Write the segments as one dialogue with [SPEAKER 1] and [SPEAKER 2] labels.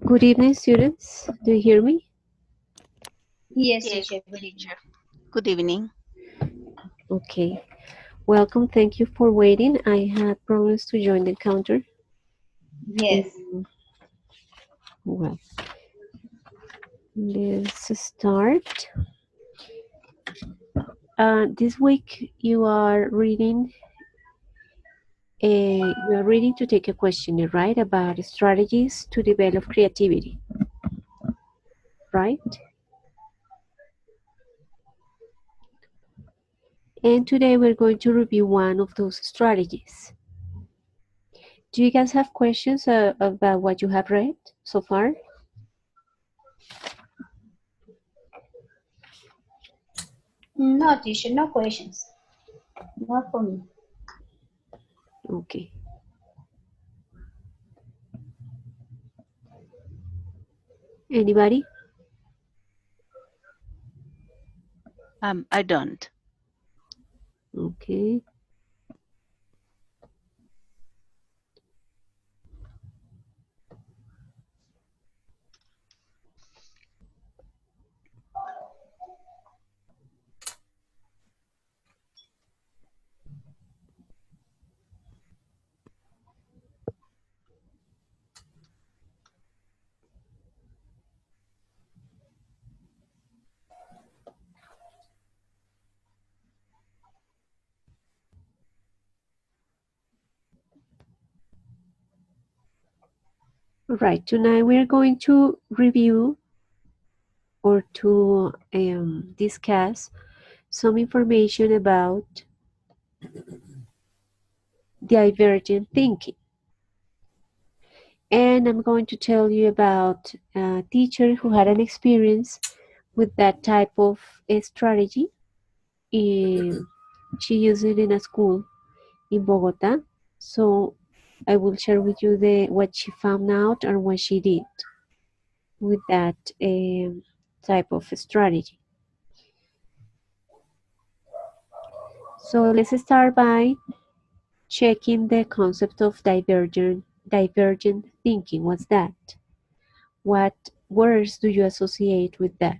[SPEAKER 1] Good evening, students. Do you hear me?
[SPEAKER 2] Yes,
[SPEAKER 3] Yes,
[SPEAKER 2] teacher.
[SPEAKER 3] teacher. Good evening.
[SPEAKER 1] Okay. Welcome. Thank you for waiting. I had problems to join the counter.
[SPEAKER 2] Yes.
[SPEAKER 1] Well, let's start. This week you are reading. You are reading to take a questionnaire, right? About strategies to develop creativity, right? And today we're going to review one of those strategies. Do you guys have questions about what you have read so far?
[SPEAKER 2] No, teacher, no questions. Not for me.
[SPEAKER 1] Okay. Anybody?
[SPEAKER 3] I don't.
[SPEAKER 1] Okay. All right, tonight we're going to review or to discuss some information about divergent thinking. And I'm going to tell you about a teacher who had an experience with that type of strategy. She used it in a school in Bogota. So I will share with you what she found out and what she did with that type of strategy. So let's start by checking the concept of divergent thinking. What's that? What words do you associate with that?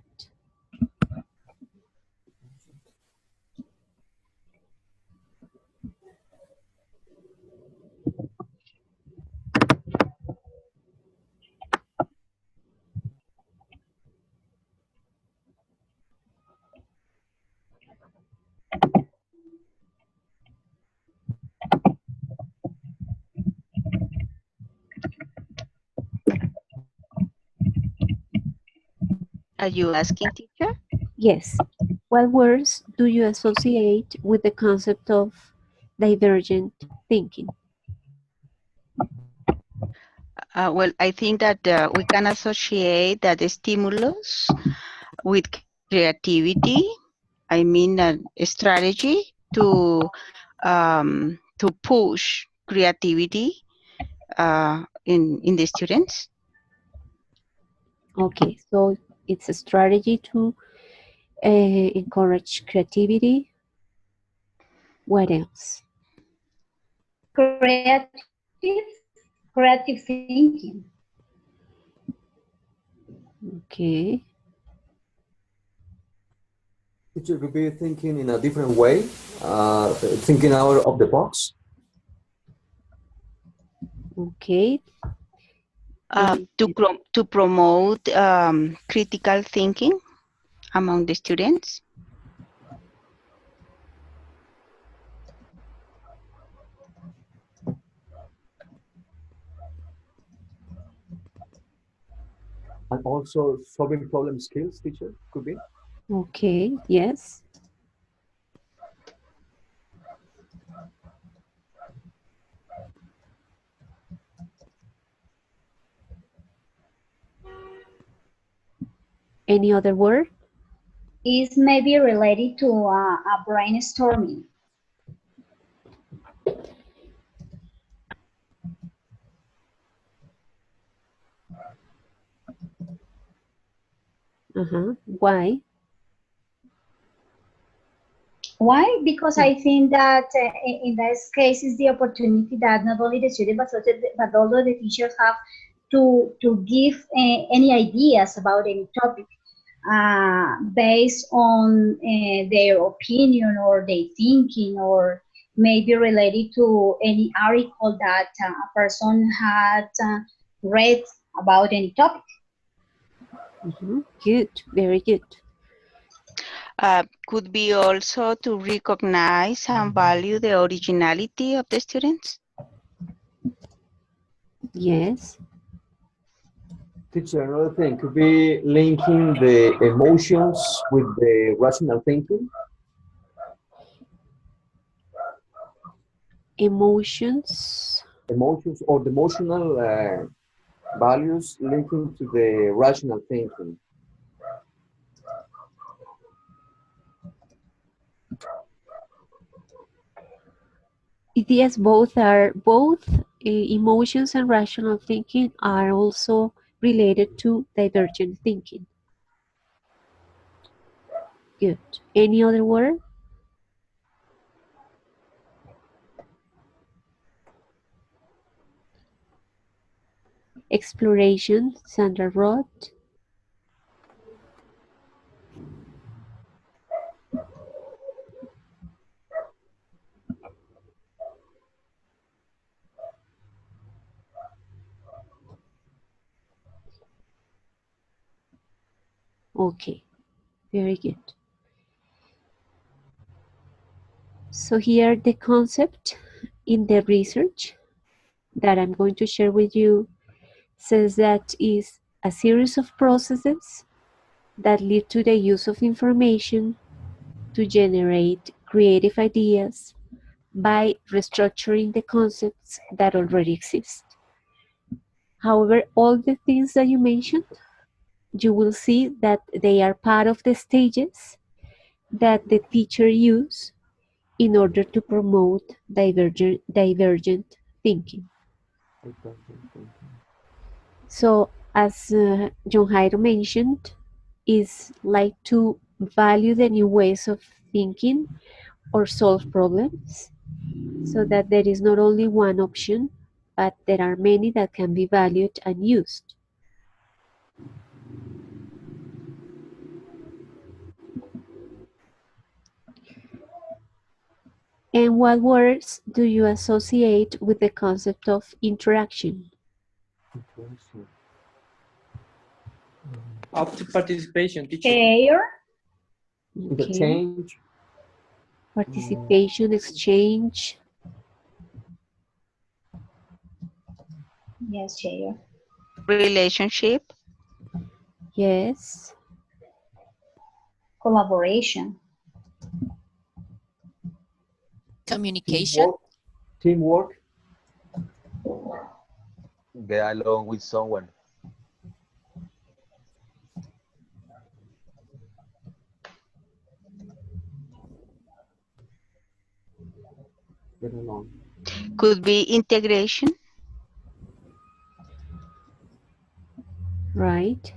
[SPEAKER 3] Are you asking, teacher?
[SPEAKER 1] Yes. What words do you associate with the concept of divergent thinking?
[SPEAKER 3] Well, I think that we can associate that stimulus with creativity. I mean, a strategy to push creativity in the students.
[SPEAKER 1] Okay, so it's a strategy to encourage creativity. What else?
[SPEAKER 2] Creative thinking.
[SPEAKER 1] Okay.
[SPEAKER 4] Teacher could be thinking in a different way, thinking out of the box.
[SPEAKER 1] Okay.
[SPEAKER 3] To promote critical thinking among the students.
[SPEAKER 4] And also solving problem skills, teacher, could be.
[SPEAKER 1] Okay, yes. Any other word?
[SPEAKER 2] Is maybe related to a brainstorming.
[SPEAKER 1] Why?
[SPEAKER 2] Why? Because I think that in this case is the opportunity that not only the student but also the teachers have to give any ideas about any topic based on their opinion or their thinking, or maybe related to any article that a person had read about any topic.
[SPEAKER 1] Good, very good.
[SPEAKER 3] Could be also to recognize and value the originality of the students.
[SPEAKER 1] Yes.
[SPEAKER 4] Teacher, another thing could be linking the emotions with the rational thinking.
[SPEAKER 1] Emotions.
[SPEAKER 4] Emotions or the emotional values linking to the rational thinking.
[SPEAKER 1] Yes, both emotions and rational thinking are also related to divergent thinking. Good. Any other word? Exploration, Sandra wrote. Okay, very good. So here the concept in the research that I'm going to share with you says that is a series of processes that lead to the use of information to generate creative ideas by restructuring the concepts that already exist. However, all the things that you mentioned, you will see that they are part of the stages that the teacher use in order to promote divergent thinking. So, as John Jairo mentioned, is like to value the new ways of thinking or solve problems, so that there is not only one option, but there are many that can be valued and used. And what words do you associate with the concept of interaction?
[SPEAKER 5] Active participation, teacher.
[SPEAKER 2] Share.
[SPEAKER 1] Okay.
[SPEAKER 4] Interchange.
[SPEAKER 1] Participation, exchange.
[SPEAKER 2] Yes, share.
[SPEAKER 3] Relationship.
[SPEAKER 1] Yes.
[SPEAKER 2] Collaboration.
[SPEAKER 6] Communication.
[SPEAKER 4] Teamwork.
[SPEAKER 7] Get along with someone.
[SPEAKER 4] Get along.
[SPEAKER 3] Could be integration.
[SPEAKER 1] Right.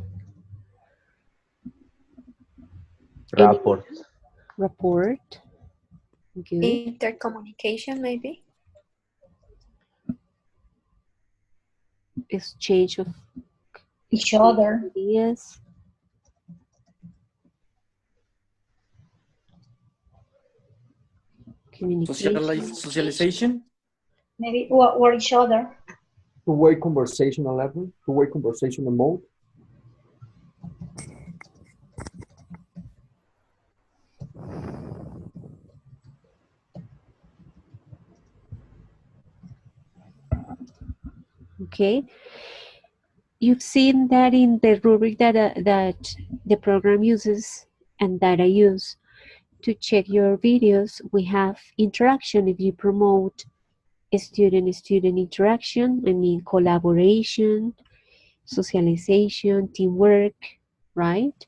[SPEAKER 7] Rapport.
[SPEAKER 1] Report. Good.
[SPEAKER 6] Intercommunication, maybe.
[SPEAKER 1] Exchange of
[SPEAKER 2] Each other.
[SPEAKER 1] ideas. Communication.
[SPEAKER 5] Socialization.
[SPEAKER 2] Maybe or each other.
[SPEAKER 4] Two-way conversational level. Two-way conversational mode.
[SPEAKER 1] Okay. You've seen that in the rubric that the program uses and that I use to check your videos. We have interaction. If you promote student interaction, I mean collaboration, socialization, teamwork, right?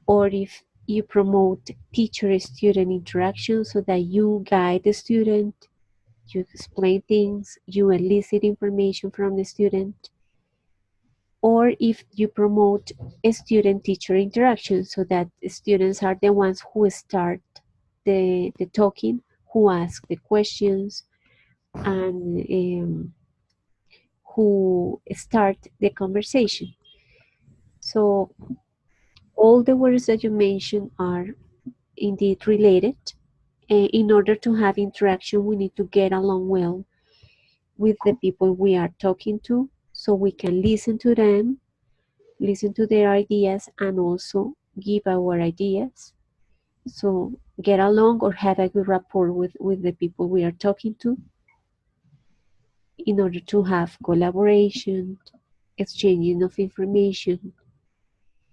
[SPEAKER 1] Or if you promote teacher-student interaction so that you guide the student, you explain things, you elicit information from the student, or if you promote a student-teacher interaction so that students are the ones who start the talking, who ask the questions, and who start the conversation. So all the words that you mentioned are indeed related. In order to have interaction, we need to get along well with the people we are talking to, so we can listen to them, listen to their ideas, and also give our ideas. So get along or have a good rapport with the people we are talking to in order to have collaboration, exchanging of information,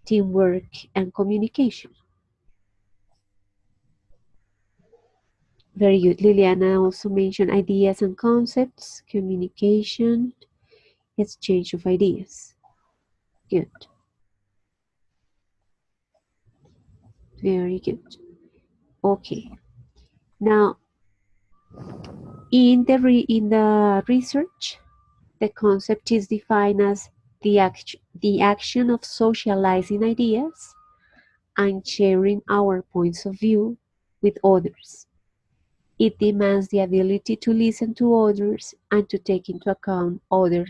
[SPEAKER 1] teamwork, and communication. Very good. Liliana also mentioned ideas and concepts, communication, exchange of ideas. Good. Very good. Okay. Now, in the research, the concept is defined as the action of socializing ideas and sharing our points of view with others. It demands the ability to listen to others and to take into account other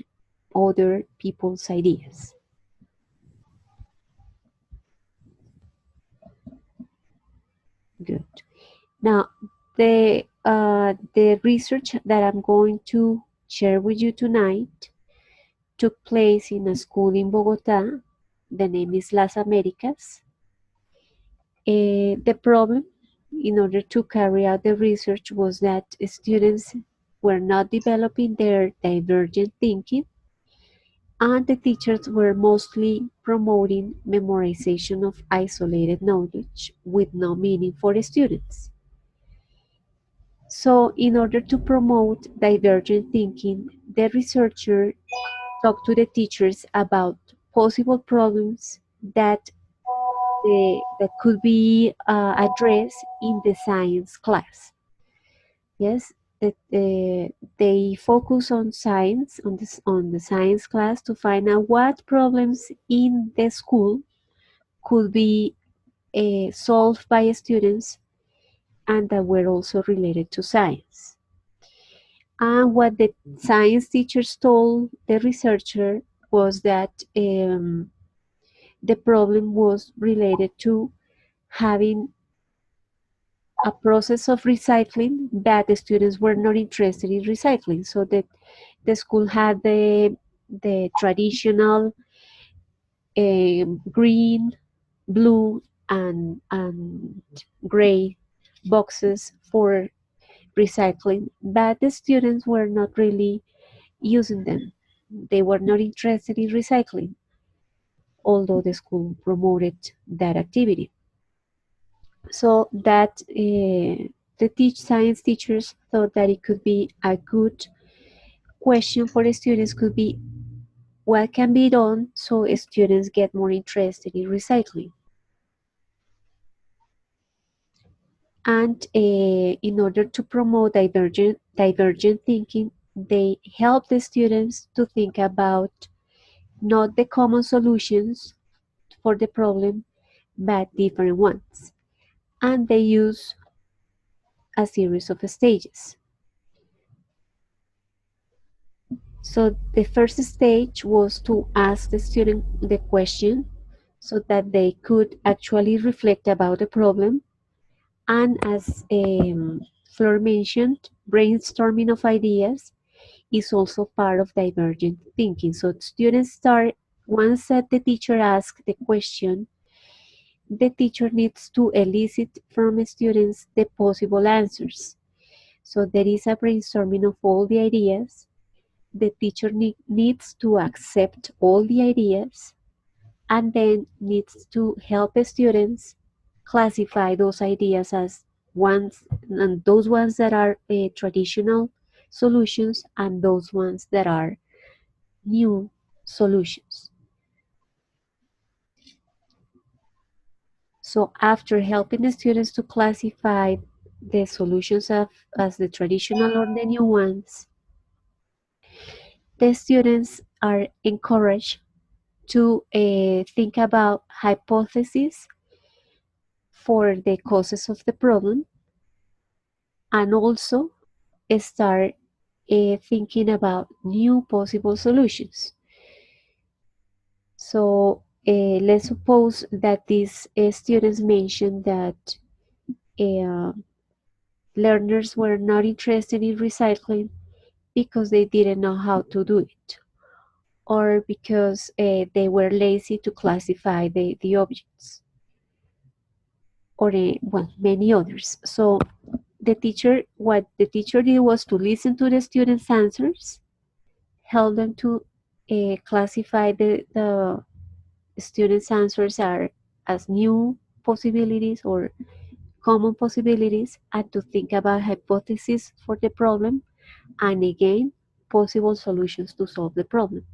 [SPEAKER 1] people's ideas. Good. Now, the research that I'm going to share with you tonight took place in a school in Bogota. The name is Las Americas. The problem, in order to carry out the research, was that students were not developing their divergent thinking, and the teachers were mostly promoting memorization of isolated knowledge with no meaning for the students. So, in order to promote divergent thinking, the researcher talked to the teachers about possible problems that that could be addressed in the science class. Yes, that they focus on science, on the science class, to find out what problems in the school could be solved by students and that were also related to science. And what the science teachers told the researcher was that the problem was related to having a process of recycling that the students were not interested in recycling. So that the school had the traditional green, blue, and gray boxes for recycling, but the students were not really using them. They were not interested in recycling, although the school promoted that activity. So that the science teachers thought that it could be a good question for the students could be what can be done so students get more interested in recycling. And in order to promote divergent thinking, they help the students to think about not the common solutions for the problem, but different ones. And they use a series of stages. So the first stage was to ask the student the question so that they could actually reflect about the problem. And as Fleur mentioned, brainstorming of ideas is also part of divergent thinking. So students start, once that the teacher asks the question, the teacher needs to elicit from students the possible answers. So there is a brainstorming of all the ideas. The teacher needs to accept all the ideas and then needs to help the students classify those ideas as ones, and those ones that are traditional solutions and those ones that are new solutions. So after helping the students to classify the solutions as the traditional or the new ones, the students are encouraged to think about hypotheses for the causes of the problem and also start thinking about new possible solutions. So let's suppose that these students mentioned that learners were not interested in recycling because they didn't know how to do it, or because they were lazy to classify the objects, or well, many others. So what the teacher did was to listen to the students' answers, help them to classify the students' answers as new possibilities or common possibilities, and to think about hypotheses for the problem, and again, possible solutions to solve the problem.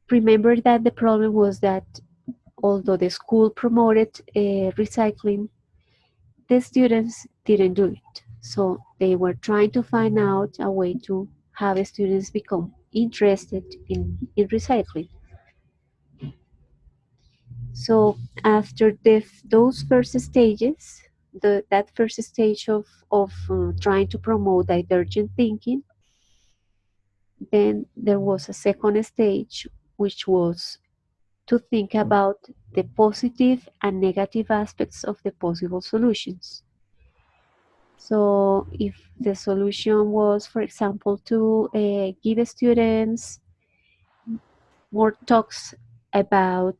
[SPEAKER 1] Remember that the problem was that although the school promoted recycling, the students didn't do it. So they were trying to find out a way to have students become interested in recycling. So after those first stages, that first stage of trying to promote divergent thinking, then there was a second stage, which was to think about the positive and negative aspects of the possible solutions. So if the solution was, for example, to give students more talks about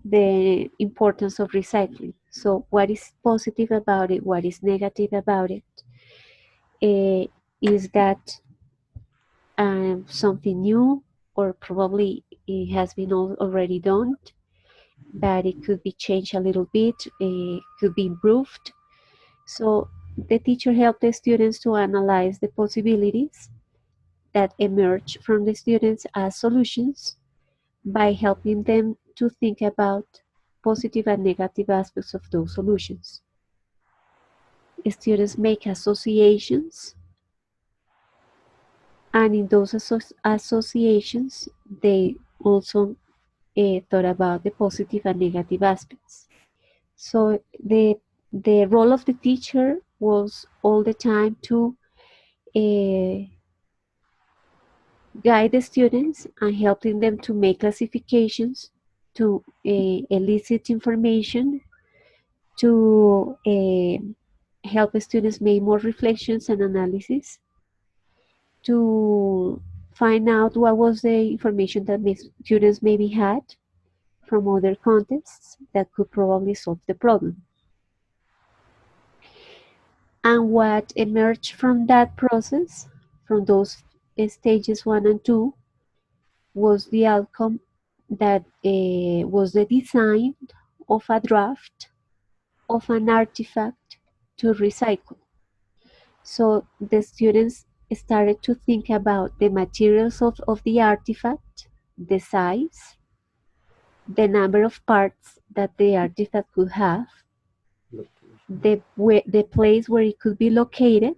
[SPEAKER 1] the importance of recycling. So what is positive about it? What is negative about it? Is that something new, or probably it has been already done, but it could be changed a little bit, could be improved. So the teacher helped the students to analyze the possibilities that emerge from the students as solutions by helping them to think about positive and negative aspects of those solutions. Students make associations, and in those associations, they also thought about the positive and negative aspects. So the role of the teacher was all the time to guide the students and helping them to make classifications, to elicit information, to help the students make more reflections and analysis, to find out what was the information that students maybe had from other contexts that could probably solve the problem. And what emerged from that process, from those stages 1 and 2, was the outcome that was the design of a draft of an artifact to recycle. So the students started to think about the materials of the artifact, the size, the number of parts that the artifact could have, the place where it could be located,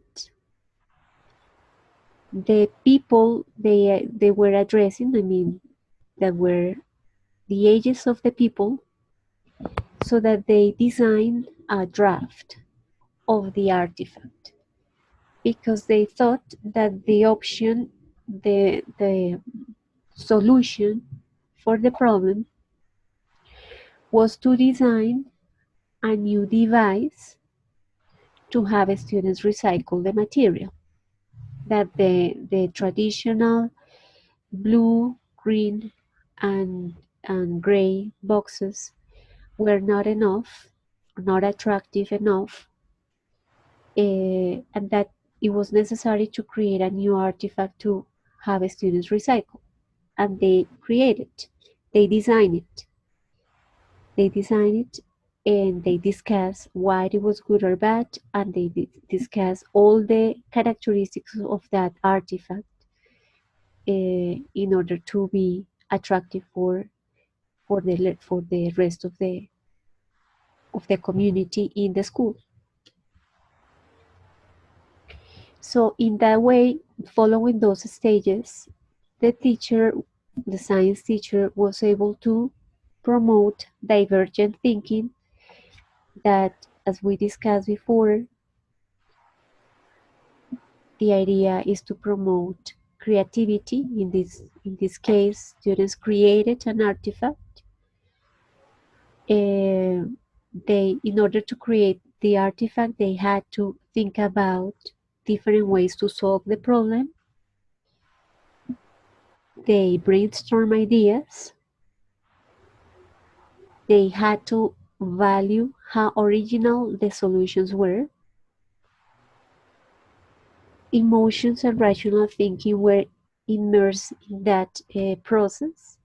[SPEAKER 1] the people they were addressing, I mean, that were the ages of the people, so that they designed a draft of the artifact, because they thought that the option, the solution for the problem was to design a new device to have students recycle the material, that the traditional blue, green, and gray boxes were not enough, not attractive enough, and that it was necessary to create a new artifact to have students recycle. And they created, they designed it. They designed it, and they discuss why it was good or bad, and they discuss all the characteristics of that artifact in order to be attractive for the rest of the community in the school. So in that way, following those stages, the science teacher, was able to promote divergent thinking that as we discussed before, the idea is to promote creativity. In this case, students created an artifact. In order to create the artifact, they had to think about different ways to solve the problem. They brainstorm ideas. They had to value how original the solutions were. Emotions and rational thinking were immersed in that process.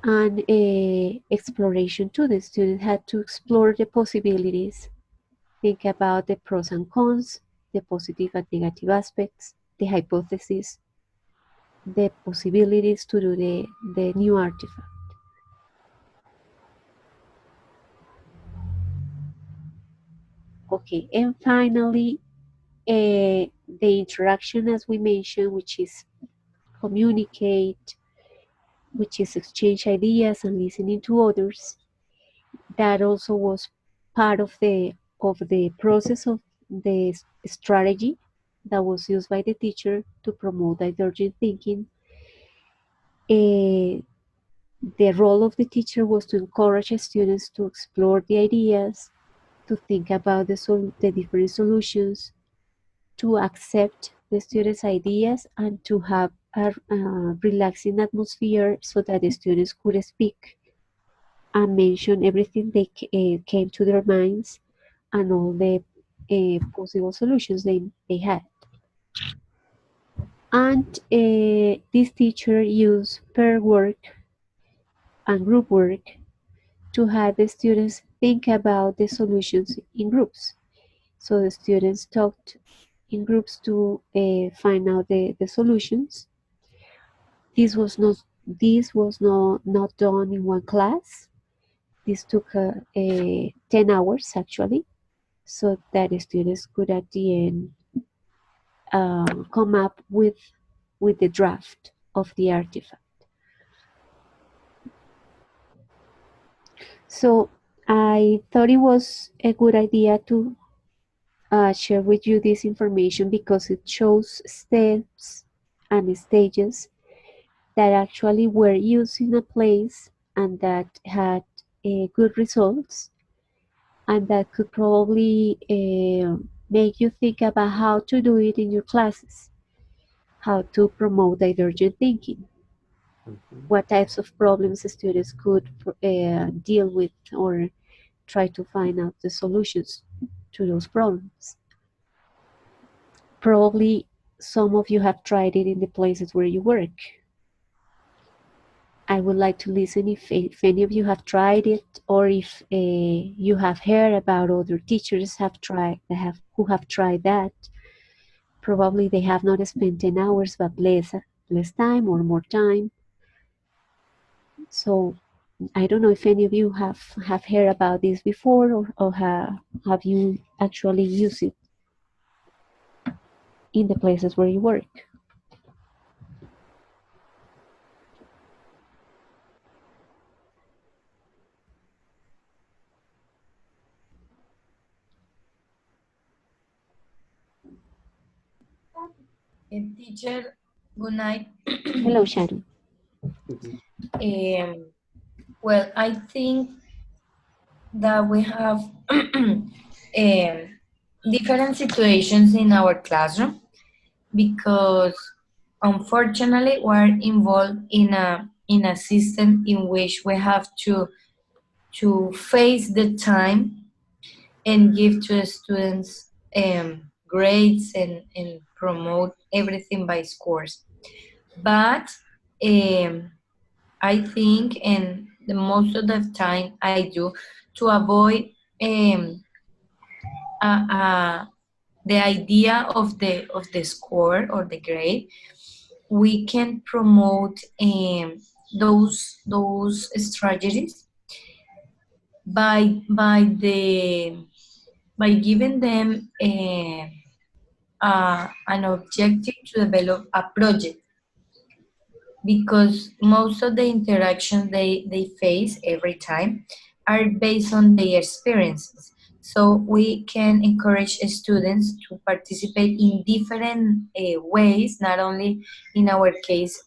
[SPEAKER 1] And exploration too. The student had to explore the possibilities, think about the pros and cons, the positive and negative aspects, the hypothesis, the possibilities to do the new artifact. Okay, and finally, the interaction, as we mentioned, which is communicate, which is exchange ideas and listening to others. That also was part of the process of the strategy that was used by the teacher to promote divergent thinking. The role of the teacher was to encourage students to explore the ideas, to think about the different solutions, to accept the students' ideas, and to have a relaxing atmosphere so that the students could speak and mention everything they came to their minds and all the possible solutions they had. And this teacher used pair work and group work to have the students think about the solutions in groups. So the students talked in groups to find out the solutions. This was not done in one class. This took 10 hours actually, so that the students could at the end come up with the draft of the artifact. So I thought it was a good idea to share with you this information because it shows steps and stages that actually were used in a place and that had good results, and that could probably make you think about how to do it in your classes, how to promote divergent thinking, what types of problems students could deal with or try to find out the solutions to those problems. Probably some of you have tried it in the places where you work. I would like to listen if any of you have tried it, or if you have heard about other teachers who have tried that. Probably they have not spent 10 hours, but less time or more time. So I don't know if any of you have heard about this before, or have you actually used it in the places where you work.
[SPEAKER 8] Teacher, good night.
[SPEAKER 1] Hello, Sharon.
[SPEAKER 8] Well, I think that we have different situations in our classroom because unfortunately we're involved in a system in which we have to face the time and give to the students grades and promote everything by scores. But I think, and the most of the time I do, to avoid the idea of the score or the grade, we can promote those strategies by giving them an objective to develop a project, because most of the interactions they face every time are based on their experiences. So we can encourage students to participate in different ways, not only in our case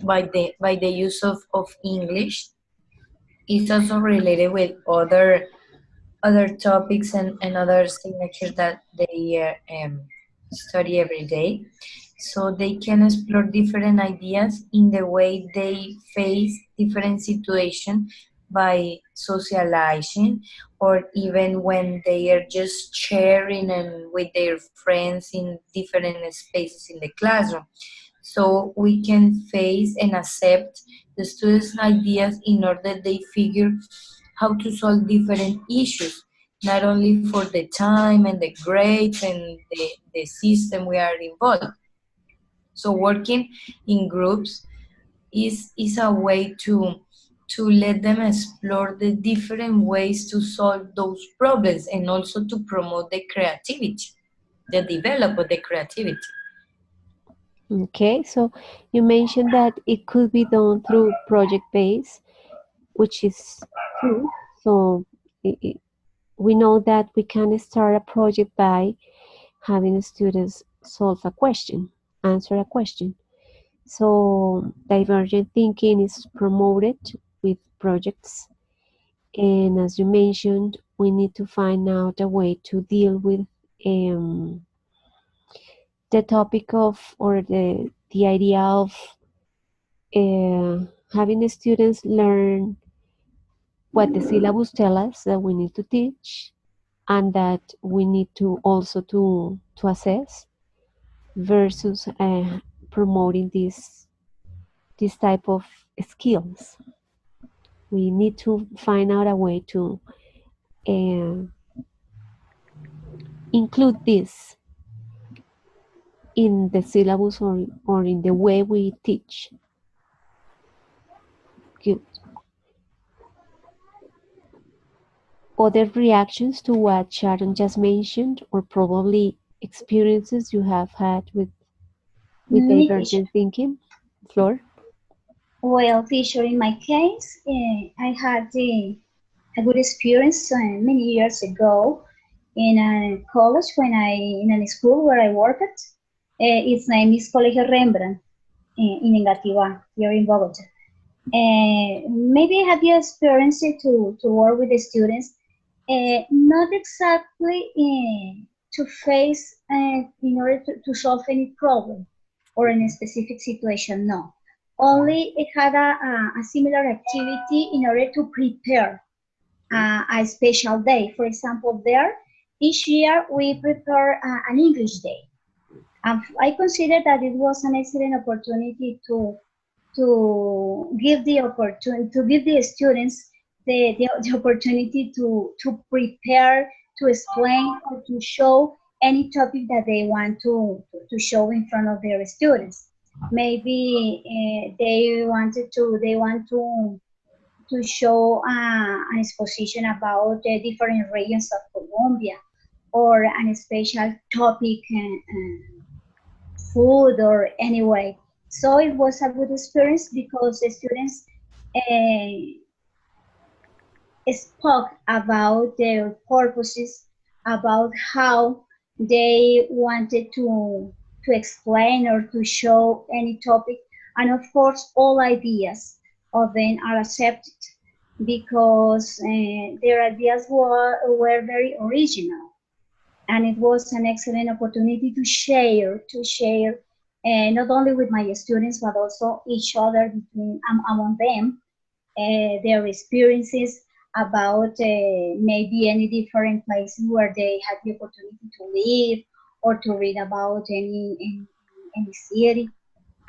[SPEAKER 8] by the use of English. It's also related with other topics and other signatures that they study every day. So they can explore different ideas in the way they face different situations by socializing, or even when they are just sharing and with their friends in different spaces in the classroom. So we can face and accept the students' ideas in order they figure how to solve different issues, not only for the time and the grades and the system we are involved. So working in groups is a way to let them explore the different ways to solve those problems, and also to promote the creativity, the develop of the creativity.
[SPEAKER 1] Okay, so you mentioned that it could be done through project base, which is true. So we know that we can start a project by having students solve a question, answer a question. So divergent thinking is promoted with projects. And as you mentioned, we need to find out a way to deal with the topic of, or the idea of having the students learn what the syllabus tell us that we need to teach, and that we need to also to assess, versus promoting this type of skills. We need to find out a way to uh, include this in the syllabus, or in the way we teach. Good. Other reactions to what Sharon just mentioned, or probably experiences you have had with
[SPEAKER 2] Me, teacher.
[SPEAKER 1] divergent thinking? Flor?
[SPEAKER 2] Well, teacher, in my case, I had a good experience many years ago in a college when in a school where I worked. Its name is Colegio Rembrandt in Engativá, here in Bogota. Maybe I had the experience to work with the students, not exactly to face in order to solve any problem or in a specific situation, no. Only it had a similar activity in order to prepare a special day. For example, there, each year we prepare an English day. I consider that it was an excellent opportunity to give the opportunity to give the students the opportunity to prepare, to explain, or to show any topic that they want to show in front of their students. Maybe they want to show an exposition about the different regions of Colombia, or an special topic, food, or anyway. So it was a good experience because the students spoke about their purposes, about how they wanted to explain or to show any topic, and of course all ideas of them are accepted because their ideas were very original, and it was an excellent opportunity to share not only with my students but also each other among them, their experiences about maybe any different places where they had the opportunity to live, or to read about any city,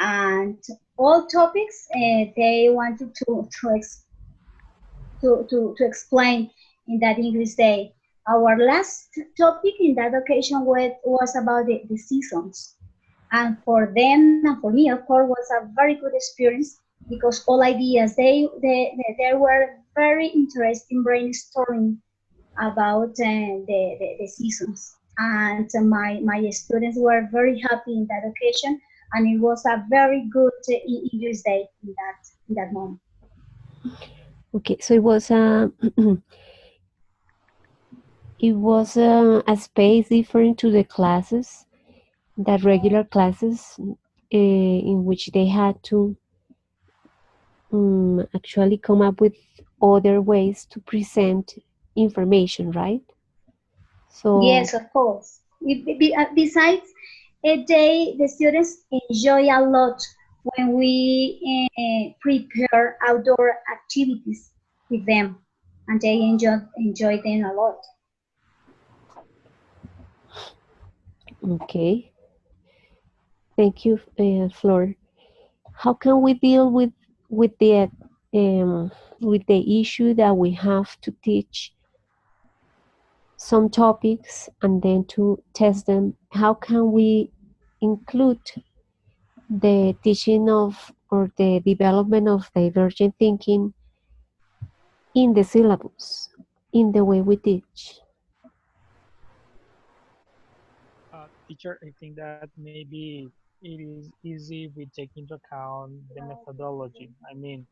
[SPEAKER 2] and all topics they wanted to explain in that English day. Our last topic in that occasion was about the seasons. And for them and for me, of course, was a very good experience because all ideas, they were very interesting brainstorming about the seasons. And my students were very happy in that occasion, and it was a very good English day in that moment.
[SPEAKER 1] Okay, so it was it was a space different to the classes, the regular classes, in which they had to actually come up with other ways to present information, right? So,
[SPEAKER 2] Yes, of course. Besides, the students enjoy a lot when we prepare outdoor activities with them, and they enjoy them a lot.
[SPEAKER 1] okay, thank you, Flor. How can we deal with the um, with the issue that we have to teach some topics and then to test them? How can we include the teaching of or the development of divergent thinking in the syllabus, in the way we teach?
[SPEAKER 9] Teacher, I think that maybe it is easy if we take into account the methodology. I mean,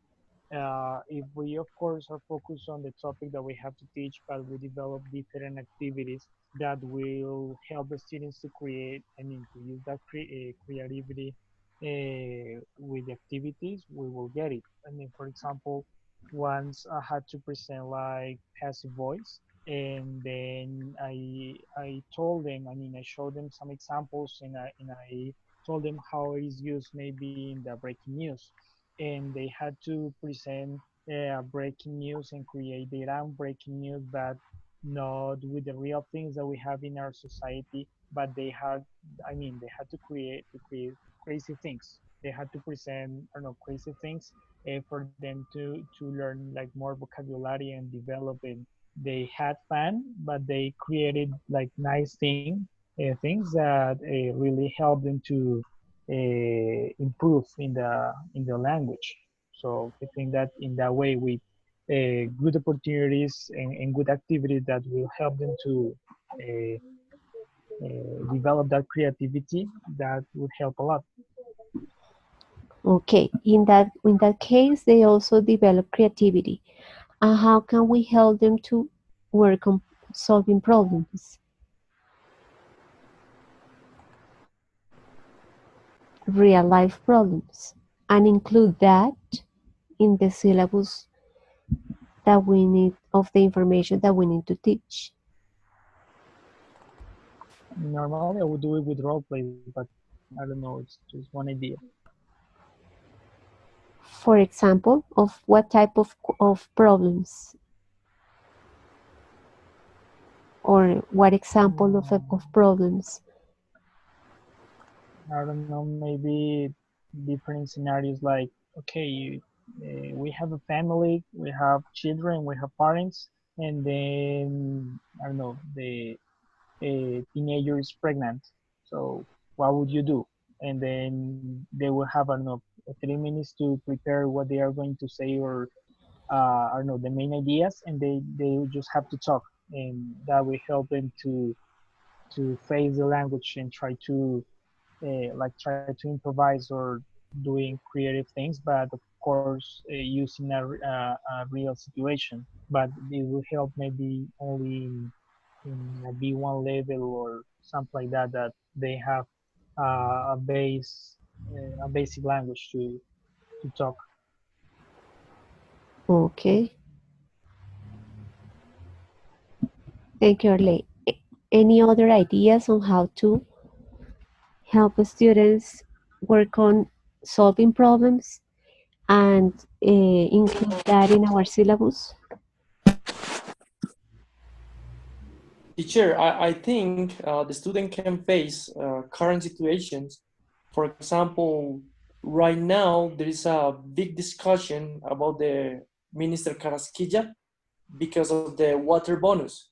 [SPEAKER 9] if we, of course, are focused on the topic that we have to teach, but we develop different activities that will help the students to create, I mean, to use that creativity with the activities, we will get it. I mean, for example, once I had to present like passive voice, and then I told them, I mean, I showed them some examples, and I told them how it is used maybe in the breaking news, and they had to present breaking news and create their own breaking news, but not with the real things that we have in our society, but they had, I mean, they had to create crazy things. They had to present, I don't know, crazy things for them to learn like more vocabulary and develop it. They had fun, but they created like nice things that really helped them to improve in the language. So I think that in that way, with good opportunities and good activities that will help them to develop that creativity, that would help a lot.
[SPEAKER 1] Okay, in that case, they also develop creativity. And how can we help them to work on solving problems, real life problems, and include that in the syllabus that we need of the information that we need to teach?
[SPEAKER 9] Normally, I would do it with role plays, but I don't know. It's just one idea.
[SPEAKER 1] For example, of what type of problems, or what example of problems?
[SPEAKER 9] I don't know. Maybe different scenarios like, okay, we have a family, we have children, we have parents, and then I don't know, the a teenager is pregnant. So what would you do? And then they will have, I don't know, 3 minutes to prepare what they are going to say, or I don't know, the main ideas, and they will just have to talk, and that will help them to face the language and try to try to improvise or doing creative things, but of course using a real situation. But it will help maybe only in a B1 level or something like that, that they have a basic language to talk.
[SPEAKER 1] Okay, thank you, Arley. Any other ideas on how to help the students work on solving problems and include that in our syllabus?
[SPEAKER 5] Teacher, I think the student can face current situations. For example, right now there is a big discussion about the Minister Carrasquilla because of the water bonus.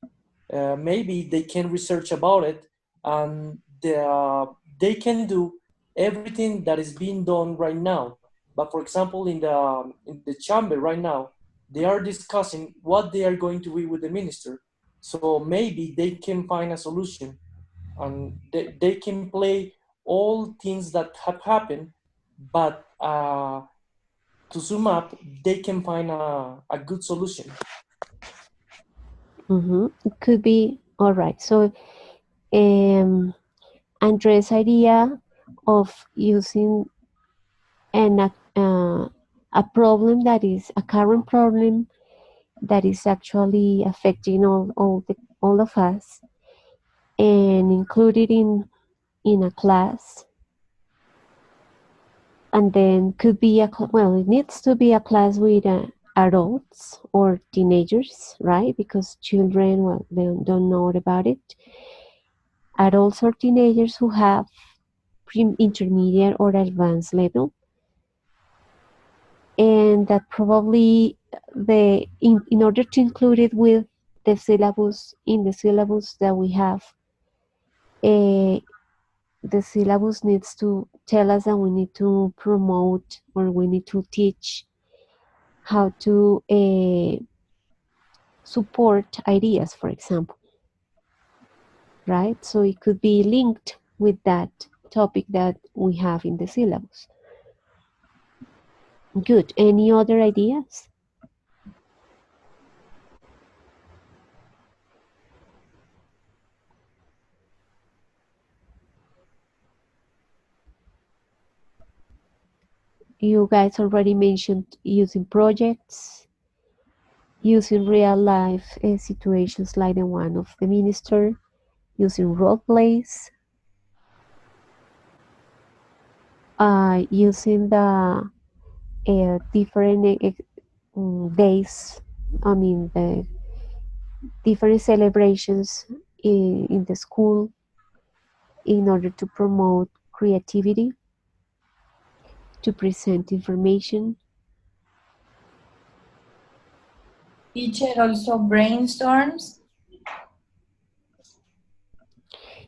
[SPEAKER 5] Maybe they can research about it, and they can do everything that is being done right now. But for example, in the chamber right now, they are discussing what they are going to do with the minister. So maybe they can find a solution, and they can play all things that have happened, but to sum up, they can find a good solution.
[SPEAKER 1] It could be all right. So, Andres' idea of using a problem that is a current problem that is actually affecting all of us and include it in a class, and then could be it needs to be a class with adults or teenagers, right? Because children, well, they don't know about it. Adults or teenagers who have intermediate or advanced level, and that probably in order to include it with the syllabus in the syllabus that we have, the syllabus needs to tell us that we need to promote or we need to teach how to support ideas, for example, right? So it could be linked with that topic that we have in the syllabus. Good. Any other ideas? You guys already mentioned using projects, using real life situations like the one of the minister, using role plays, using the different days, I mean the different celebrations in the school in order to promote creativity, to present information.
[SPEAKER 8] Teacher also brainstorms.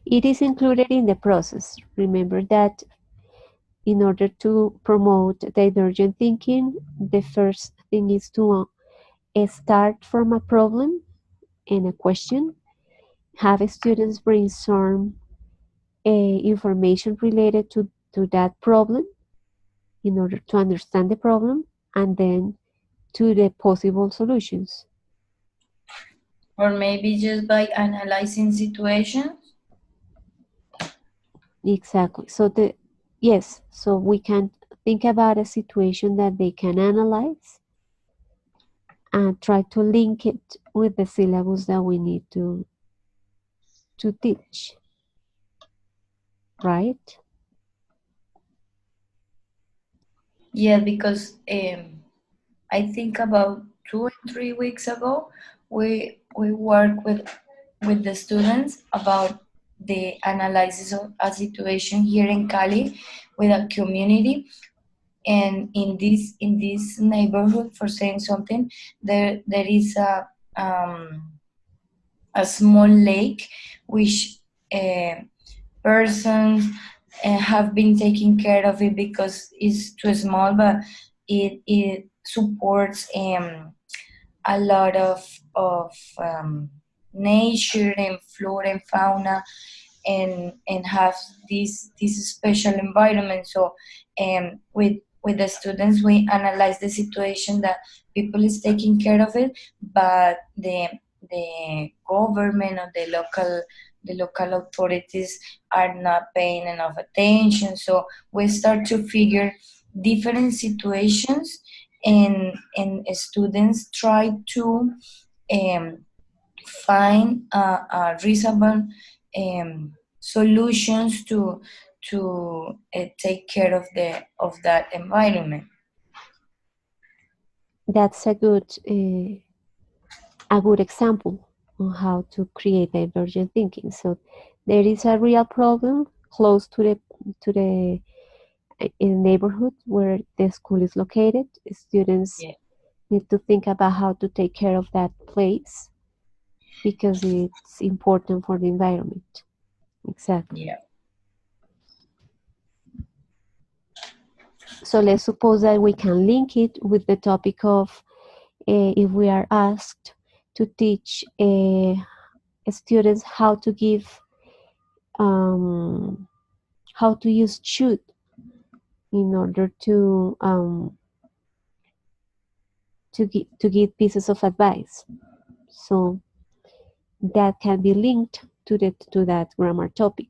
[SPEAKER 1] It is included in the process. Remember that in order to promote divergent thinking, the first thing is to start from a problem and a question, have students brainstorm information related to that problem in order to understand the problem, and then to the possible solutions.
[SPEAKER 8] Or maybe just by analyzing situations.
[SPEAKER 1] Exactly. So we can think about a situation that they can analyze and try to link it with the syllabus that we need to teach, right?
[SPEAKER 8] Yeah, because I think about 2 or 3 weeks ago, we worked with the students about the analysis of a situation here in Cali with a community, and in this neighborhood, for saying something, there is a small lake which persons have been taking care of it because it's too small, but it supports a lot of nature and flora and fauna, and have this special environment. So with the students, we analyze the situation that people is taking care of it, but the government or the local authorities are not paying enough attention. So we start to figure different situations, and students try to find a reasonable solutions to take care of that environment.
[SPEAKER 1] That's a good example on how to create divergent thinking. So there is a real problem close to the neighborhood where the school is located. Students
[SPEAKER 8] Yeah.
[SPEAKER 1] need to think about how to take care of that place because it's important for the environment. Exactly.
[SPEAKER 8] Yeah.
[SPEAKER 1] So let's suppose that we can link it with the topic of if we are asked to teach students how to give how to use should in order to to give pieces of advice. So that can be linked to that grammar topic.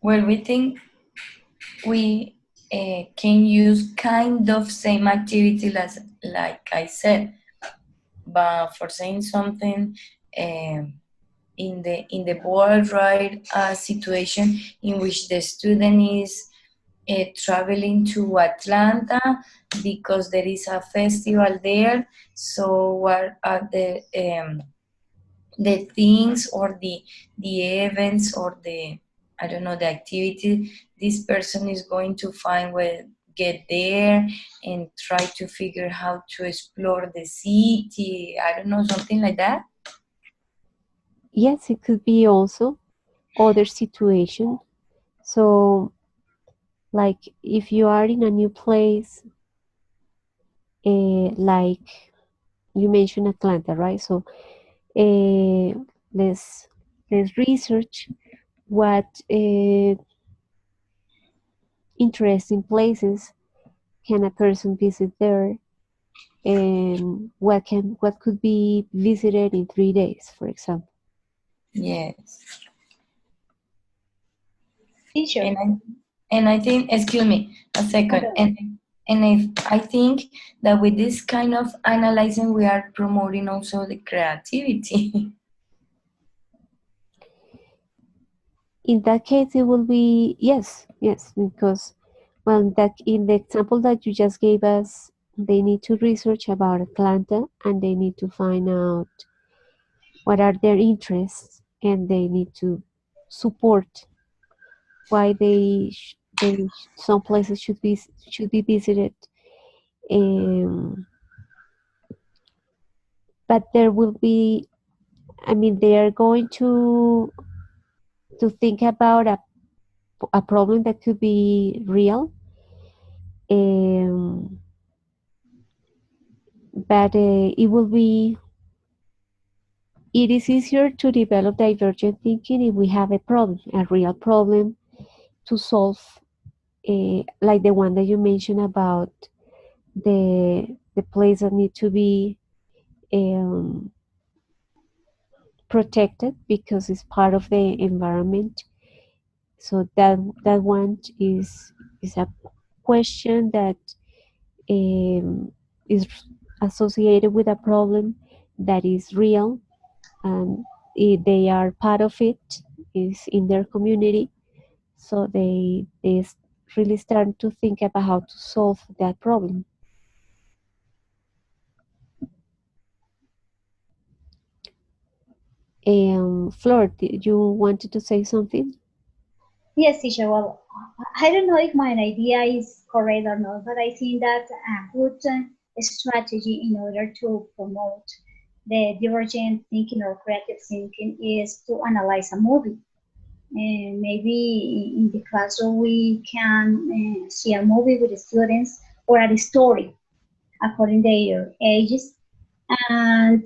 [SPEAKER 8] Well, we think we can use kind of same activity as like I said, but for saying something in the board ride situation in which the student is traveling to Atlanta because there is a festival there. So what are the things or the events or the, I don't know, the activity this person is going to find when get there and try to figure how to explore the city. I don't know, something like that.
[SPEAKER 1] Yes, it could be also other situation. So, like if you are in a new place, like you mentioned Atlanta, right? So, let's research what interesting places can a person visit there, and what could be visited in 3 days, for example.
[SPEAKER 8] Yes.
[SPEAKER 2] Teacher.
[SPEAKER 8] And I think, excuse me a second, and I think that with this kind of analyzing, we are promoting also the creativity.
[SPEAKER 1] In that case, it will be yes, because well, that in the example that you just gave us, they need to research about Atlanta and they need to find out what are their interests, and they need to support why some places should be visited. But there will be, I mean, they are going to think about a problem that could be real. But it is easier to develop divergent thinking if we have a real problem to solve, like the one that you mentioned about the place that need to be protected because it's part of the environment. So that one is a question that is associated with a problem that is real, and they are part of it, is in their community. So they really start to think about how to solve that problem. Flor, you wanted to say something?
[SPEAKER 2] Yes, teacher. Well, I don't know if my idea is correct or not, but I think that a good strategy in order to promote the divergent thinking or creative thinking is to analyze a movie. And maybe in the classroom we can see a movie with the students or a story according to their ages, and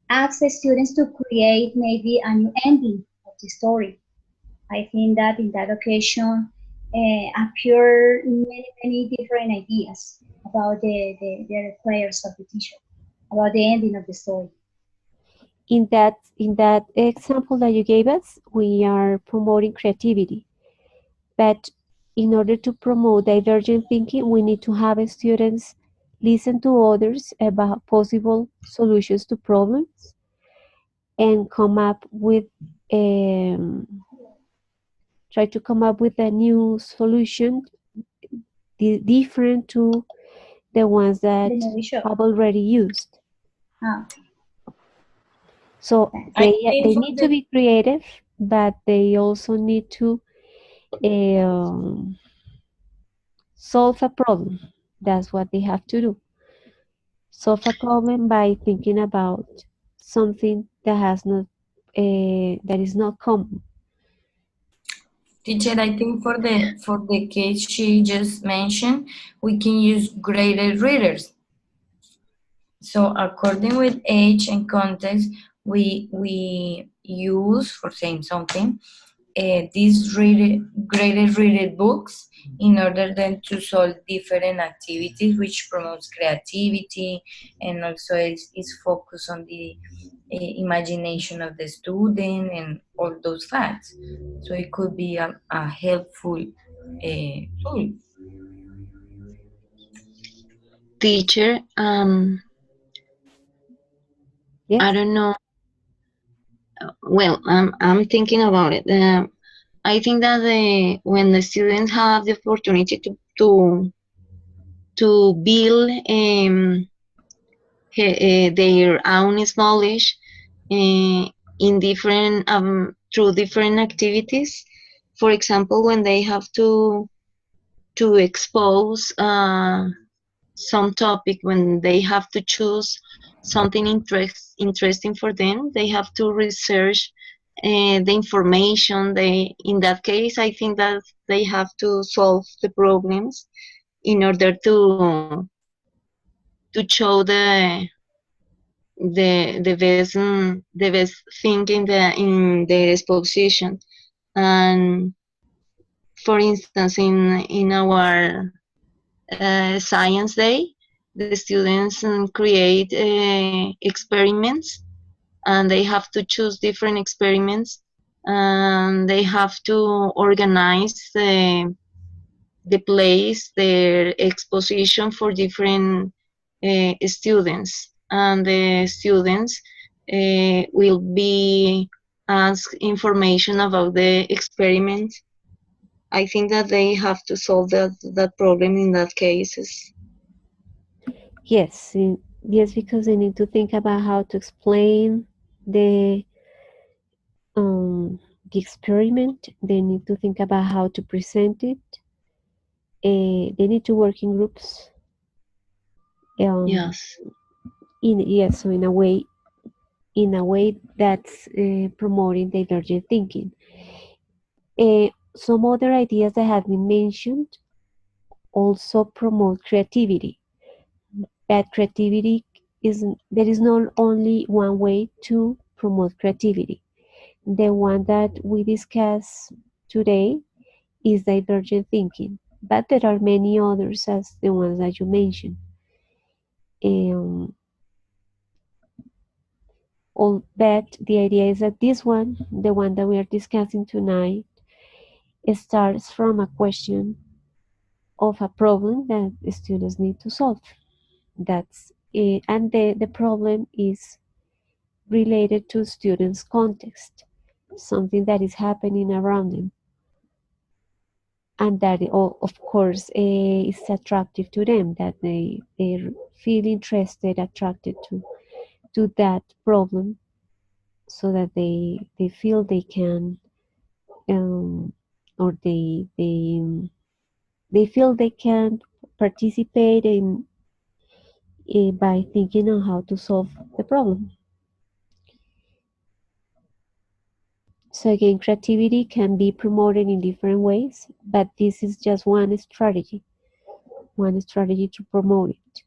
[SPEAKER 2] ask the students to create maybe a new ending of the story. I think that in that occasion appear many different ideas about the requires of the teacher, about the ending of the story.
[SPEAKER 1] In that example that you gave us, we are promoting creativity. But in order to promote divergent thinking, we need to have students listen to others about possible solutions to problems and try to come up with a new solution different to the ones that have already used. So they need to be creative, but they also need to solve a problem. That's what they have to do. Solve a problem by thinking about something that is not common.
[SPEAKER 8] Teacher, I think for the case she just mentioned, we can use graded readers. So according with age and context, we use for saying something these graded readed books in order then to solve different activities which promotes creativity and also is focused on the imagination of the student and all those facts. So it could be a helpful tool.
[SPEAKER 3] Teacher,
[SPEAKER 1] Yes.
[SPEAKER 3] I don't know. Well, I'm thinking about it. I think that when the students have the opportunity to build their own knowledge in different through different activities. For example, when they have to expose some topic, when they have to choose something interesting for them, they have to research the information. They, in that case, I think that they have to solve the problems in order to show the best thing in the exposition. And for instance, in our science day, the students create experiments, and they have to choose different experiments, and they have to organize the place, their exposition for different students, and the students will be asked information about the experiment. I think that they have to solve that problem in that cases.
[SPEAKER 1] Yes, yes, because they need to think about how to explain the um, the experiment. They need to think about how to present it. They need to work in groups.
[SPEAKER 3] Yes.
[SPEAKER 1] Yes, so in a way that's promoting divergent thinking. Some other ideas that have been mentioned also promote creativity. But creativity there is not only one way to promote creativity. The one that we discuss today is divergent thinking, but there are many others as the ones that you mentioned. But the idea is that this one, the one that we are discussing tonight, starts from a question of a problem that the students need to solve. That's it. And the problem is related to students' context, something that is happening around them, and that of course is attractive to them, that they feel interested, attracted to that problem, so that they feel they can or they feel they can participate in by thinking on how to solve the problem. So again, creativity can be promoted in different ways, but this is just one strategy to promote it.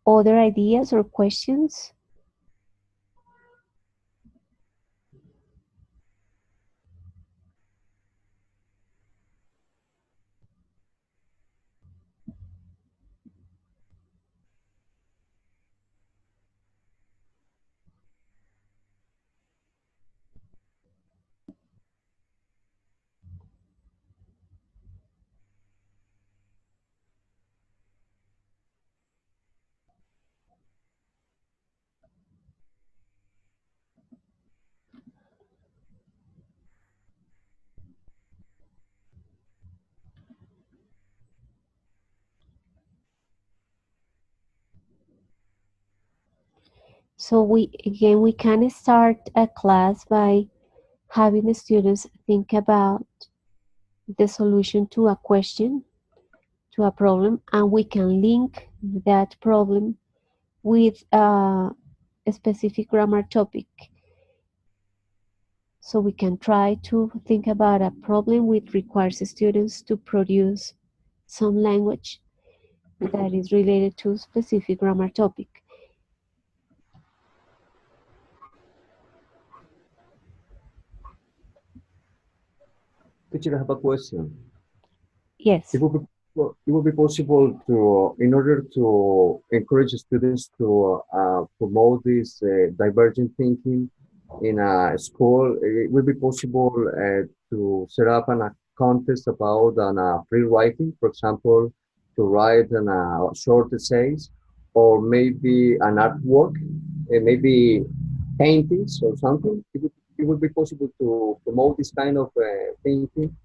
[SPEAKER 1] Other ideas or questions? So we can start a class by having the students think about the solution to a question, to a problem, and we can link that problem with a specific grammar topic. So we can try to think about a problem which requires students to produce some language that is related to specific grammar topic.
[SPEAKER 4] Teacher, I have a question.
[SPEAKER 1] Yes.
[SPEAKER 4] It would be possible to, in order to encourage students to promote this divergent thinking in a school, it would be possible to set up a contest about free writing, for example, to write short essays, or maybe an artwork, maybe paintings or something. It would be possible to promote this kind of thinking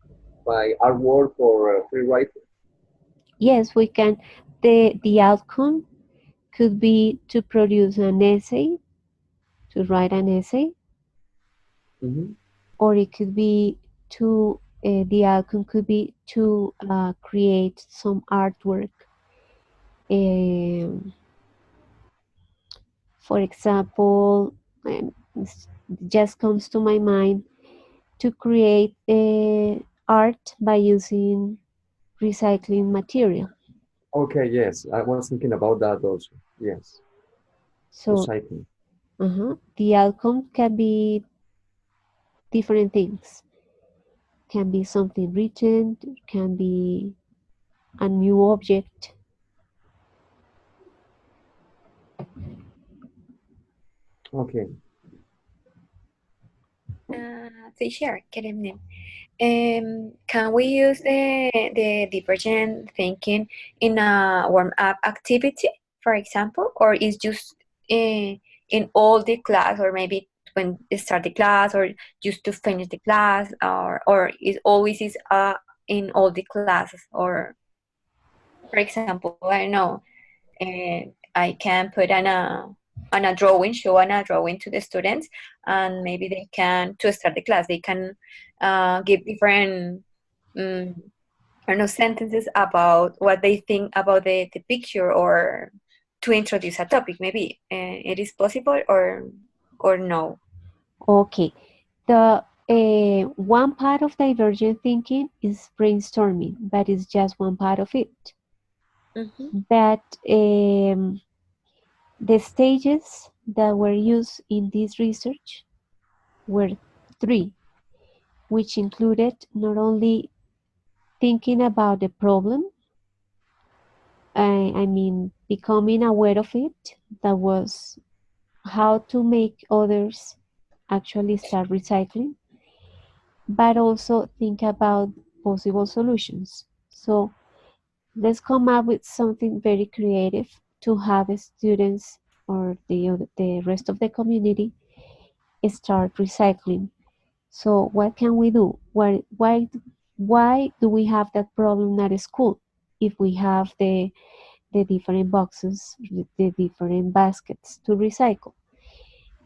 [SPEAKER 4] by artwork or free writing.
[SPEAKER 1] Yes, we can. The outcome could be to produce an essay, to write an essay,
[SPEAKER 4] Mhm.
[SPEAKER 1] or it could be to the outcome could be to create some artwork. Um, for example, just comes to my mind to create art by using recycling material.
[SPEAKER 4] Okay, yes, I was thinking about that also. Yes,
[SPEAKER 1] So
[SPEAKER 4] recycling.
[SPEAKER 1] the outcome can be different things. Can be something written, can be a new object.
[SPEAKER 4] Okay.
[SPEAKER 6] Teacher, good evening. Can we use the divergent thinking in a warm-up activity, for example, or is just in all the class, or maybe when they start the class, or just to finish the class, or is always is in all the classes, or for example, I don't know, I can put on a drawing, show on a drawing to the students, and maybe they can, to start the class, they can give different, um, I don't know, sentences about what they think about the picture, or to introduce a topic. Maybe it is possible, or no.
[SPEAKER 1] Okay. The one part of divergent thinking is brainstorming, but it's just one part of it.
[SPEAKER 6] Mm-hmm.
[SPEAKER 1] But the stages that were used in this research were three, which included not only thinking about the problem, I mean, becoming aware of it, that was how to make others actually start recycling, but also think about possible solutions. So let's come up with something very creative to have students or the rest of the community start recycling. So what can we do? Why do we have that problem at school if we have the different boxes, the different baskets to recycle?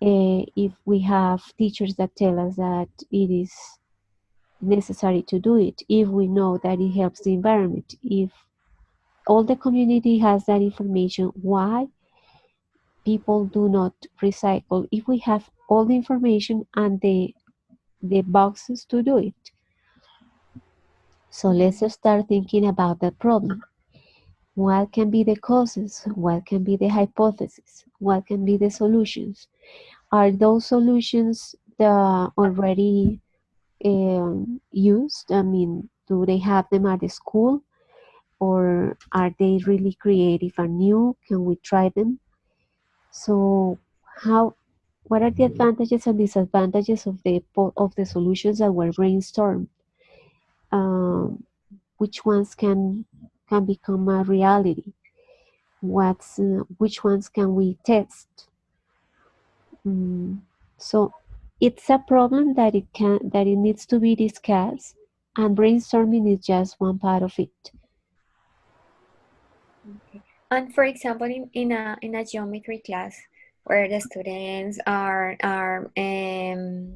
[SPEAKER 1] If we have teachers that tell us that it is necessary to do it, if we know that it helps the environment, if all the community has that information, why people do not recycle if we have all the information and the boxes to do it? So let's start thinking about that problem. What can be the causes? What can be the hypothesis? What can be the solutions? Are those solutions already used? I mean, do they have them at the school? Or are they really creative and new? Can we try them? So what are the advantages and disadvantages of the solutions that were brainstormed? Um, which ones can become a reality? Which ones can we test? Mm, so it's a problem that it needs to be discussed, and brainstorming is just one part of it.
[SPEAKER 6] Okay. And for example, in a geometry class where the students are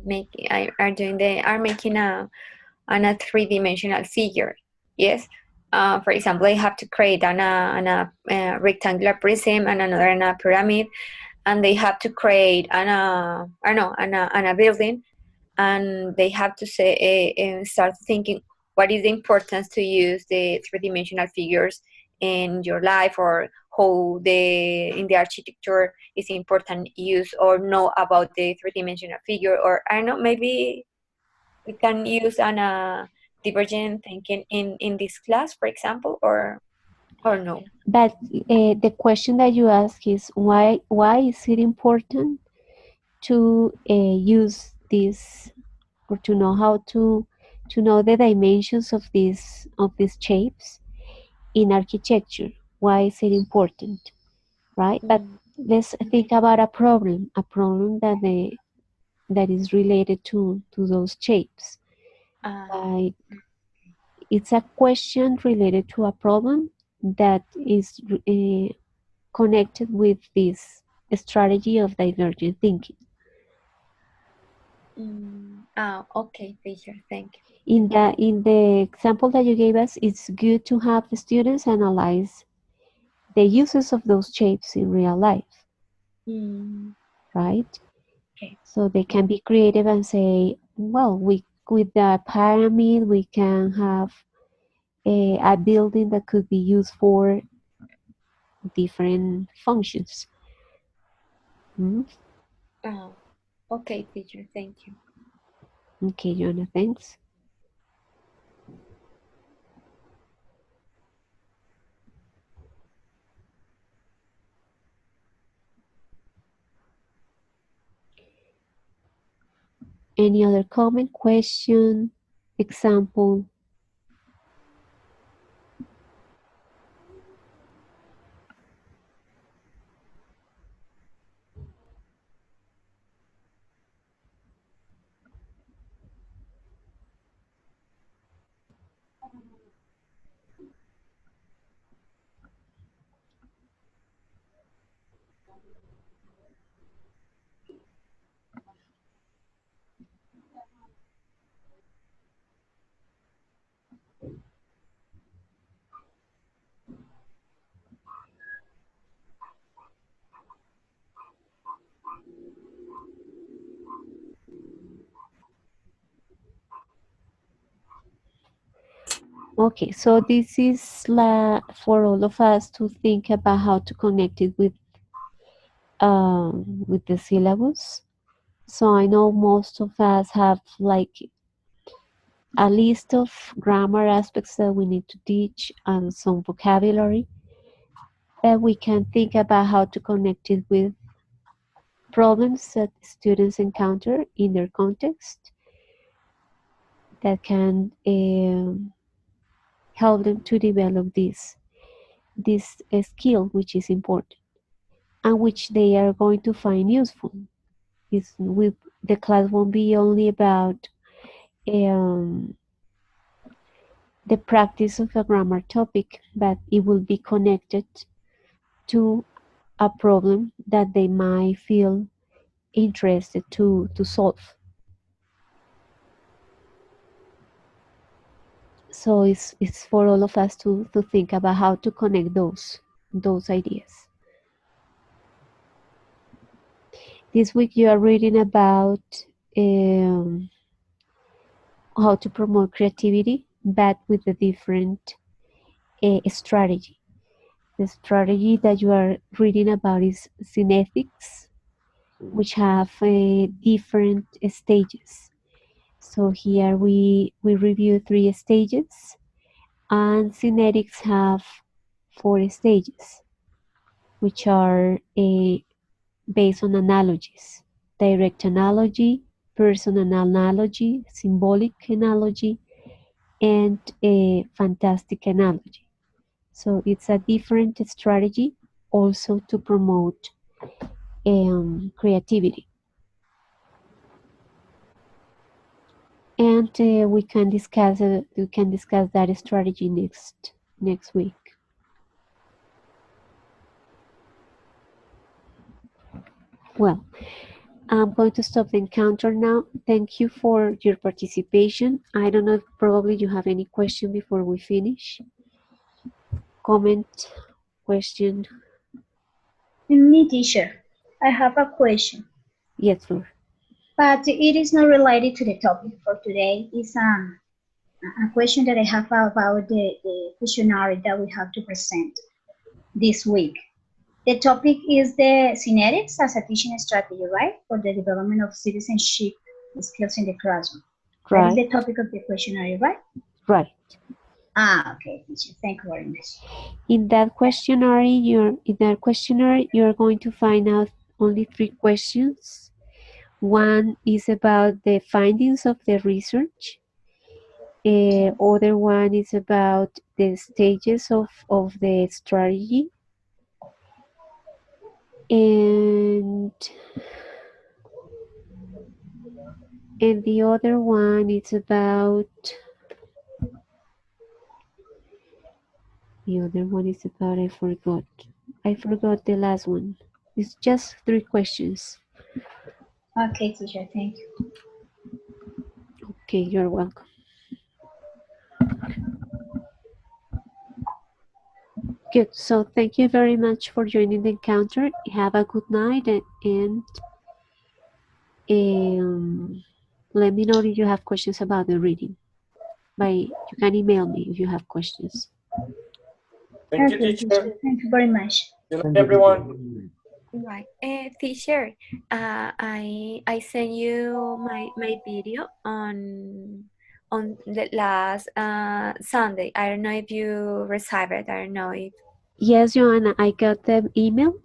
[SPEAKER 6] making are doing are making a three-dimensional figure, yes. For example, they have to create a rectangular prism and another on a pyramid, and they have to create I don't know, an a building. and they have to say start thinking what is the importance to use the three-dimensional figures in your life, or how the in the architecture is important use or know about the three-dimensional figure, or I don't know, maybe we can use an divergent thinking in this class, for example, or no.
[SPEAKER 1] But the question that you ask is why is it important to use this, or to know how to know the dimensions of these shapes in architecture? Why is it important, right? But let's think about a problem that is related to those shapes. Like, it's a question related to a problem that is connected with this strategy of divergent thinking.
[SPEAKER 6] Okay, teacher, thank you.
[SPEAKER 1] In the example that you gave us, it's good to have the students analyze the uses of those shapes in real life, right?
[SPEAKER 6] Okay.
[SPEAKER 1] So they can be creative and say, well, with the pyramid, we can have a building that could be used for different functions.
[SPEAKER 6] Okay, teacher, thank you.
[SPEAKER 1] Okay, Joanna, thanks. Any other comment, question, example? Okay, so this is for all of us to think about how to connect it with the syllabus. So I know most of us have like a list of grammar aspects that we need to teach and some vocabulary that we can think about how to connect it with problems that students encounter in their context that can help them to develop this skill, which is important and which they are going to find useful. The class won't be only about the practice of a grammar topic, but it will be connected to a problem that they might feel interested to solve. So it's for all of us to think about how to connect those ideas. This week you are reading about how to promote creativity, but with a different strategy. The strategy that you are reading about is synethics, which have different stages. So here we review 3 stages, and synetics have 4 stages, which are based on analogies: direct analogy, personal analogy, symbolic analogy, and a fantastic analogy. So it's a different strategy also to promote creativity. And we can discuss that strategy next week. Well, I'm going to stop the encounter now. Thank you for your participation. I don't know if probably you have any question before we finish. Comment, question.
[SPEAKER 2] Me, teacher, I have a question.
[SPEAKER 1] Yes, Flor.
[SPEAKER 2] but it is not related to the topic for today. It's a question that I have about the questionnaire that we have to present this week. The topic is the synetics as a teaching strategy, right? For the development of citizenship skills in the classroom. That is
[SPEAKER 1] Right,
[SPEAKER 2] the topic of the questionnaire, right?
[SPEAKER 1] right.
[SPEAKER 2] Okay, teacher. Thank you very much.
[SPEAKER 1] In that questionnaire, you're going to find out only 3 questions. One is about the findings of the research. Other one is about the stages of the strategy. And the other one is about I forgot the last one. It's just 3 questions.
[SPEAKER 2] Okay, teacher. Thank you.
[SPEAKER 1] Okay, you're welcome. Good. So thank you very much for joining the encounter. Have a good night and let me know if you have questions about the reading. You can email me if you have questions.
[SPEAKER 5] Thank you,
[SPEAKER 2] Okay, teacher.
[SPEAKER 5] teacher.
[SPEAKER 2] Thank you very much.
[SPEAKER 5] Good night,
[SPEAKER 4] Thank you,
[SPEAKER 5] everyone.
[SPEAKER 4] teacher.
[SPEAKER 6] Right. Teacher, I sent you my video on the last Sunday. I don't know if you received it. I don't know if.
[SPEAKER 1] Yes, Joanna, I got the email.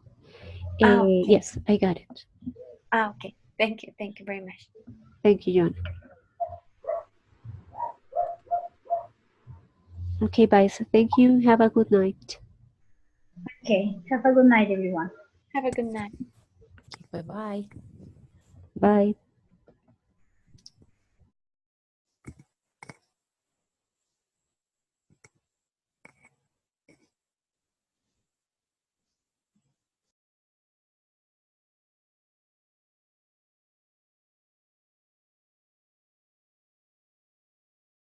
[SPEAKER 6] Okay.
[SPEAKER 1] Yes, I got it.
[SPEAKER 6] Okay. Thank you. Thank you very much.
[SPEAKER 1] Thank you, Joanna. Okay, bye. So thank you. Have a good night.
[SPEAKER 2] Okay. Have a good night, everyone.
[SPEAKER 6] Have a good night.
[SPEAKER 10] Bye-bye.
[SPEAKER 1] Bye.